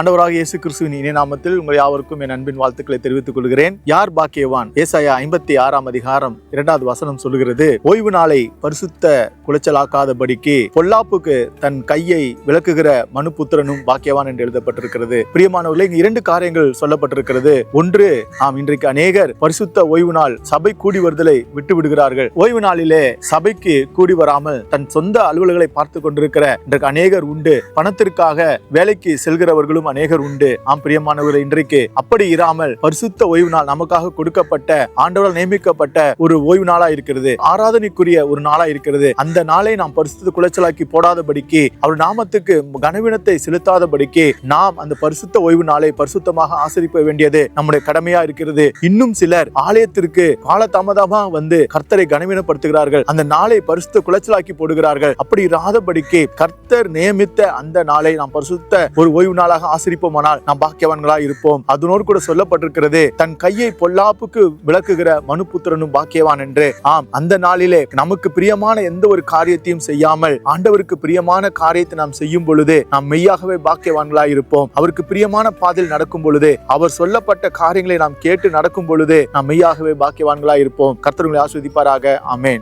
ஆண்டவராக இயேசு கிறிஸ்துவின் இனிய நாமத்தில் உங்கள் யாவருக்கும் என் அன்பின் வாழ்த்துக்களை தெரிவித்துக் கொள்கிறேன். யார் பாக்கியவான்? ஏசாயா 56 அதிகாரம் 2வது வசனம் சொல்லுகிறது, ஓய்வு நாளை பரிசுத்த குலைச்சலாக்காதபடிக்கு பொல்லாப்புக்கு தன் கையை விலக்குகிற மனுபுத்திரனும் பாக்கியவான் என்று எழுதப்பட்டிருக்கிறது. பிரியமானவர்களே, இங்கு 2 காரியங்கள் சொல்லப்பட்டிருக்கிறது. ஒன்று, இன்றைக்கு அநேகர் பரிசுத்த ஓய்வு நாள் சபை கூடி வருதலை விட்டு விடுகிறார்கள். ஓய்வு நாளிலே சபைக்கு கூடி வராமல் தன் சொந்த அலுவல்களை பார்த்து கொண்டிருக்கிற இன்றைக்கு அநேகர் உண்டு. பணத்திற்காக வேலைக்கு செல்கிறவர்களும் அநேகர் உண்டு. பிரியமானவர்களே, இன்றைக்கு அப்படி இராமல் பரிசுத்த ஓய்வு நாள் நமக்காக கொடுக்கப்பட்ட, ஆண்டவரால் நியமிக்கப்பட்ட ஒரு ஓய்வு நாளா இருக்கிறது. ஆராதனைக்குரிய ஒரு நாளா இருக்கிறது. அந்த நாளை நாம் பரிசுத்த குலைச்சலாக்கி போடாதபடிக்கு, அவர் நாமத்துக்கு கனவீனத்தை செலுத்தாதபடிக்கு நாம் அந்த பரிசுத்த ஓய்வு நாளை பரிசுத்தமாக ஆசரிக்க வேண்டியது நம்முடைய கடமையா இருக்கிறது. இன்னும் சிலர் ஆலயத்திற்கு காலதாமதமா வந்து கர்த்தரை கனவீனப்படுத்துகிறார்கள். அந்த நாளை பரிசுத்த குலைச்சலாக்கி போடுகிறார்கள். அப்படி இராதபடிக்கு கர்த்தர் நியமித்த அந்த நாளை நாம் பரிசுத்த ஒரு ஓய்வு நாளாக ஆசரிப்போமானால் நாம் பாக்கியவான்களா இருப்போம். அதனோடு கூட சொல்லப்பட்டிருக்கிறது, தன் கையை பொல்லாப்புக்கு விலக்குகிற மனுபுத்திரனும் பாக்கியவான் என்று. அந்த நாளிலே நமக்கு பிரியமான எந்த ஒரு காரியத்தையும் செய்யாமல் ஆண்டவருக்கு பிரியமான காரியத்தை நாம் செய்யும் பொழுது நாம் மெய்யாகவே பாக்கியவான்களா இருப்போம். அவருக்கு பிரியமான பாதையில் நடக்கும் பொழுது, அவர் சொல்லப்பட்ட காரியங்களை நாம் கேட்டு நடக்கும் பொழுது நாம் மெய்யாகவே பாக்கியவான்களா இருப்போம். கர்த்தர் உங்களை ஆசீர்வதிப்பாராக. ஆமென்.